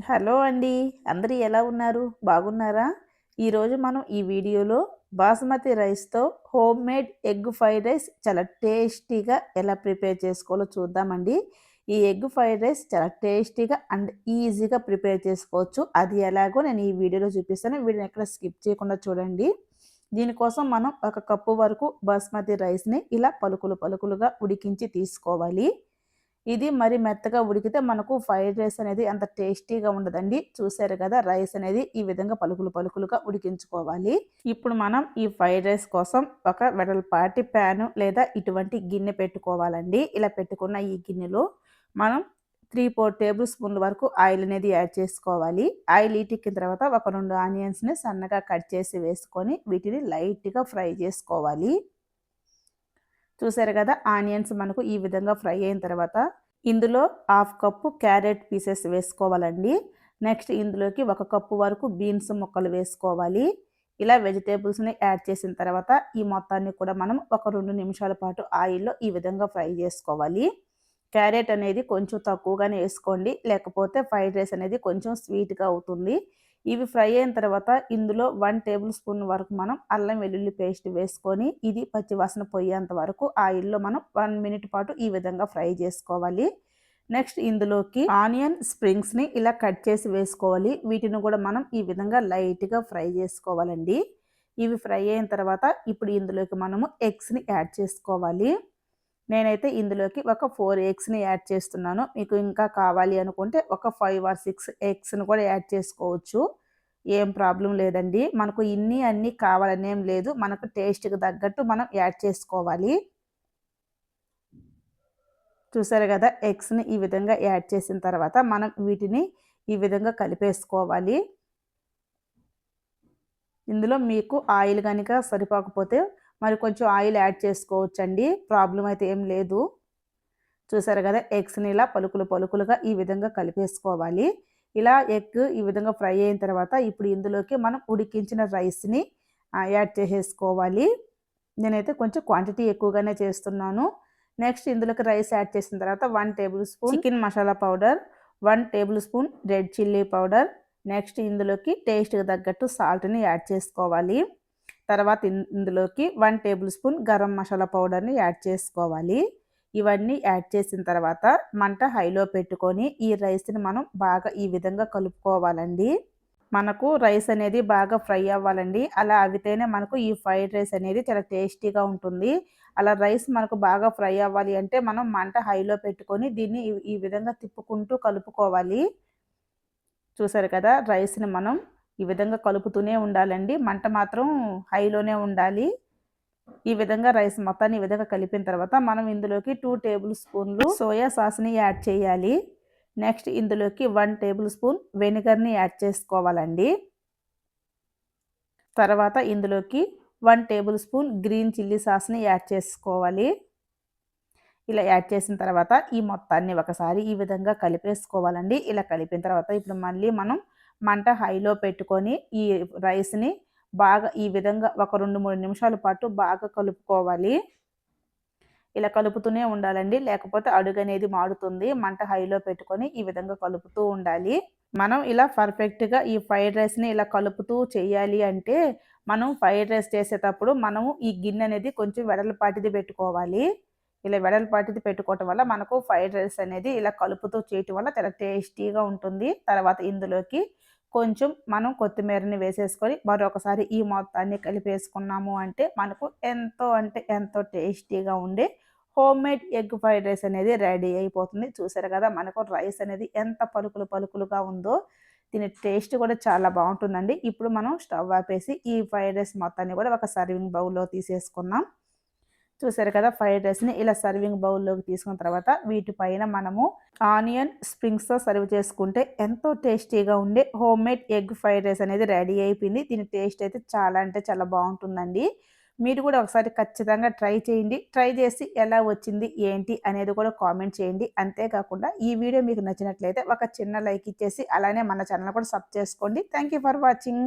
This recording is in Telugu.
హలో అండి. అందరూ ఎలా ఉన్నారు? బాగున్నారా? ఈరోజు మనం ఈ వీడియోలో బాస్మతి రైస్‌తో హోమ్‌మేడ్ ఎగ్ ఫ్రైడ్ రైస్ చాలా టేస్టీగా ఎలా ప్రిపేర్ చేసుకోవాలో చూద్దామండి. ఈ ఎగ్ ఫ్రైడ్ రైస్ చాలా టేస్టీగా అండ్ ఈజీగా ప్రిపేర్ చేసుకోవచ్చు. అది ఎలాగో నేను ఈ వీడియోలో చూపిస్తాను. వీడియోని ఎక్కడ స్కిప్ చేయకుండా చూడండి. దీనికోసం మనం ఒక కప్పు వరకు బాస్మతి రైస్‌ని ఇలా పలుకులుగా ఉడికించి తీసుకోవాలి. ఇది మరి మెత్తగా ఉడికితే మనకు ఫ్రైడ్ రైస్ అనేది అంత టేస్టీగా ఉండదండి. చూసారు కదా! రైస్ అనేది ఈ విధంగా పలుకులుగా ఉడికించుకోవాలి. ఇప్పుడు మనం ఈ ఫ్రైడ్ రైస్ కోసం ఒక వెడల్పాటి ప్యాను లేదా ఇటువంటి గిన్నె పెట్టుకోవాలండి. ఇలా పెట్టుకున్న ఈ గిన్నెలో మనం 3, 4 టేబుల్ స్పూన్ల వరకు ఆయిల్ అనేది యాడ్ చేసుకోవాలి. ఆయిల్ హీటెక్కిన తర్వాత ఒక 2 ఆనియన్స్‌ని సన్నగా కట్ చేసి వేసుకొని వీటిని లైట్‌గా ఫ్రై చేసుకోవాలి. చూసారు కదా! ఆనియన్స్ మనకు ఈ విధంగా ఫ్రై అయిన తర్వాత ఇందులో హాఫ్ కప్పు క్యారెట్ పీసెస్ వేసుకోవాలండి. నెక్స్ట్ ఇందులోకి ఒక కప్పు వరకు బీన్స్ ముక్కలు వేసుకోవాలి. ఇలా వెజిటేబుల్స్‌ని యాడ్ చేసిన తర్వాత ఈ మొత్తాన్ని కూడా మనం ఒక 2 నిమిషాల పాటు ఆయిల్‌లో ఈ విధంగా ఫ్రై చేసుకోవాలి. క్యారెట్ అనేది కొంచెం తక్కువగానే వేసుకోండి. లేకపోతే ఫ్రైడ్ రైస్ అనేది కొంచెం స్వీట్‌గా అవుతుంది. ఇవి ఫ్రై అయిన తర్వాత ఇందులో 1 టేబుల్ స్పూన్ వరకు మనం అల్లం వెల్లుల్లి పేస్ట్ వేసుకొని ఇది పచ్చివాసన పోయేంత వరకు ఆయిల్‌లో మనం 1 మినిట్ పాటు ఈ విధంగా ఫ్రై చేసుకోవాలి. నెక్స్ట్ ఇందులోకి ఆనియన్ స్ప్రింగ్స్‌ని ఇలా కట్ చేసి వేసుకోవాలి. వీటిని కూడా మనం ఈ విధంగా లైట్‌గా ఫ్రై చేసుకోవాలండి. ఇవి ఫ్రై అయిన తర్వాత ఇప్పుడు ఇందులోకి మనము ఎగ్స్‌ని యాడ్ చేసుకోవాలి. నేనైతే ఇందులోకి ఒక 4 ఎగ్స్‌ని యాడ్ చేస్తున్నాను. మీకు ఇంకా కావాలి అనుకుంటే ఒక 5 ఆర్ 6 ఎగ్స్‌ని కూడా యాడ్ చేసుకోవచ్చు. ఏం ప్రాబ్లమ్ లేదండి. మనకు ఇన్ని అన్నీ కావాలనేం లేదు. మనకు టేస్ట్‌కి తగ్గట్టు మనం యాడ్ చేసుకోవాలి. చూసారు కదా! ఎగ్స్‌ని ఈ విధంగా యాడ్ చేసిన తర్వాత మనం వీటిని ఈ విధంగా కలిపేసుకోవాలి. ఇందులో మీకు ఆయిల్ గనుక సరిపోకపోతే మరి కొంచెం ఆయిల్ యాడ్ చేసుకోవచ్చండి. ప్రాబ్లమ్ అయితే ఏం లేదు. చూసారు కదా! ఎగ్స్‌ని ఇలా పలుకులుగా ఈ విధంగా కలిపేసుకోవాలి. ఇలా ఎగ్ ఈ విధంగా ఫ్రై అయిన తర్వాత ఇప్పుడు ఇందులోకి మనం ఉడికించిన రైస్‌ని యాడ్ చేసేసుకోవాలి. నేనైతే కొంచెం క్వాంటిటీ ఎక్కువగానే చేస్తున్నాను. నెక్స్ట్ ఇందులోకి రైస్ యాడ్ చేసిన తర్వాత 1 table spoon chicken masala powder, 1 table spoon red chilli powder, next ఇందులోకి టేస్ట్‌కి తగ్గట్టు సాల్ట్‌ని యాడ్ చేసుకోవాలి. తర్వాత ఇందులోకి 1 టేబుల్ స్పూన్ గరం మసాలా పౌడర్‌ని యాడ్ చేసుకోవాలి. ఇవన్నీ యాడ్ చేసిన తర్వాత మంట హైలో పెట్టుకొని ఈ రైస్‌ని మనం బాగా ఈ విధంగా కలుపుకోవాలండి. మనకు రైస్ అనేది బాగా ఫ్రై అవ్వాలండి. అలా అవితేనే మనకు ఈ ఫ్రైడ్ రైస్ అనేది చాలా టేస్టీగా ఉంటుంది. అలా రైస్ మనకు బాగా ఫ్రై అవ్వాలి అంటే మనం మంట హైలో పెట్టుకొని దీన్ని ఈ విధంగా తిప్పుకుంటూ కలుపుకోవాలి. చూసారు కదా! రైస్‌ని మనం ఈ విధంగా కలుపుతూనే ఉండాలండి. మంట మాత్రం హైలోనే ఉండాలి. ఈ విధంగా రైస్ మొత్తాన్ని ఈ విధంగా కలిపిన తర్వాత మనం ఇందులోకి 2 టేబుల్ స్పూన్లు సోయా సాస్‌ని యాడ్ చేయాలి. నెక్స్ట్ ఇందులోకి 1 టేబుల్ స్పూన్ వెనిగర్‌ని యాడ్ చేసుకోవాలండి. తర్వాత ఇందులోకి 1 టేబుల్ స్పూన్ గ్రీన్ చిల్లీ సాస్‌ని యాడ్ చేసుకోవాలి. ఇలా యాడ్ చేసిన తర్వాత ఈ మొత్తాన్ని ఒకసారి ఈ విధంగా కలిపేసుకోవాలండి. ఇలా కలిపిన తర్వాత ఇప్పుడు మళ్ళీ మనం మంట హైలో పెట్టుకొని ఈ రైస్‌ని బాగా ఈ విధంగా ఒక 2, 3 నిమిషాల పాటు బాగా కలుపుకోవాలి. ఇలా కలుపుతూనే ఉండాలండి. లేకపోతే అడుగనేది మాడుతుంది. మంట హైలో పెట్టుకొని ఈ విధంగా కలుపుతూ ఉండాలి. మనం ఇలా పర్ఫెక్ట్‌గా ఈ ఫ్రైడ్ రైస్‌ని ఇలా కలుపుతూ చేయాలి అంటే, మనం ఫ్రైడ్ రైస్ చేసేటప్పుడు మనము ఈ గిన్నె అనేది కొంచెం వెడల్పాటిది పెట్టుకోవాలి. ఇలా వెడల్పాటిది పెట్టుకోవటం వల్ల మనకు ఫ్రైడ్ రైస్ అనేది ఇలా కలుపుతూ చేయటం వల్ల చాలా టేస్టీగా ఉంటుంది. తర్వాత ఇందులోకి కొంచెం మనం కొత్తిమీరని వేసేసుకొని మరొకసారి ఈ మొత్తాన్ని కలిపేసుకున్నాము అంటే మనకు ఎంతో అంటే ఎంతో టేస్టీగా ఉండే హోమ్‌మేడ్ ఎగ్ ఫ్రైడ్ రైస్ అనేది రెడీ అయిపోతుంది. చూసారు కదా! మనకు రైస్ అనేది ఎంత పలుకులుగా ఉందో. దీని టేస్ట్ కూడా చాలా బావుంటుందండి. ఇప్పుడు మనం స్టవ్ ఆపేసి ఈ ఫ్రైడ్ రైస్ మొత్తాన్ని కూడా ఒక సర్వింగ్ బౌల్‌లో తీసేసుకుందాం. చూసారు కదా! ఫ్రైడ్ రైస్‌ని ఇలా సర్వింగ్ బౌల్‌లోకి తీసుకున్న తర్వాత వీటిపైన మనము ఆనియన్ స్ప్రింగ్స్‌తో సర్వ్ చేసుకుంటే ఎంతో టేస్టీగా ఉండే హోమ్‌మేడ్ ఎగ్ ఫ్రైడ్ రైస్ అనేది రెడీ అయిపోయింది. దీని టేస్ట్ అయితే చాలా అంటే చాలా బావుంటుందండి. మీరు కూడా ఒకసారి ఖచ్చితంగా ట్రై చేయండి. ట్రై చేసి ఎలా వచ్చింది, ఏంటి అనేది కూడా కామెంట్ చేయండి. అంతేకాకుండా ఈ వీడియో మీకు నచ్చినట్లయితే ఒక చిన్న లైక్ ఇచ్చేసి అలానే మన ఛానెల్ కూడా సబ్ చేసుకోండి. Thank you for watching.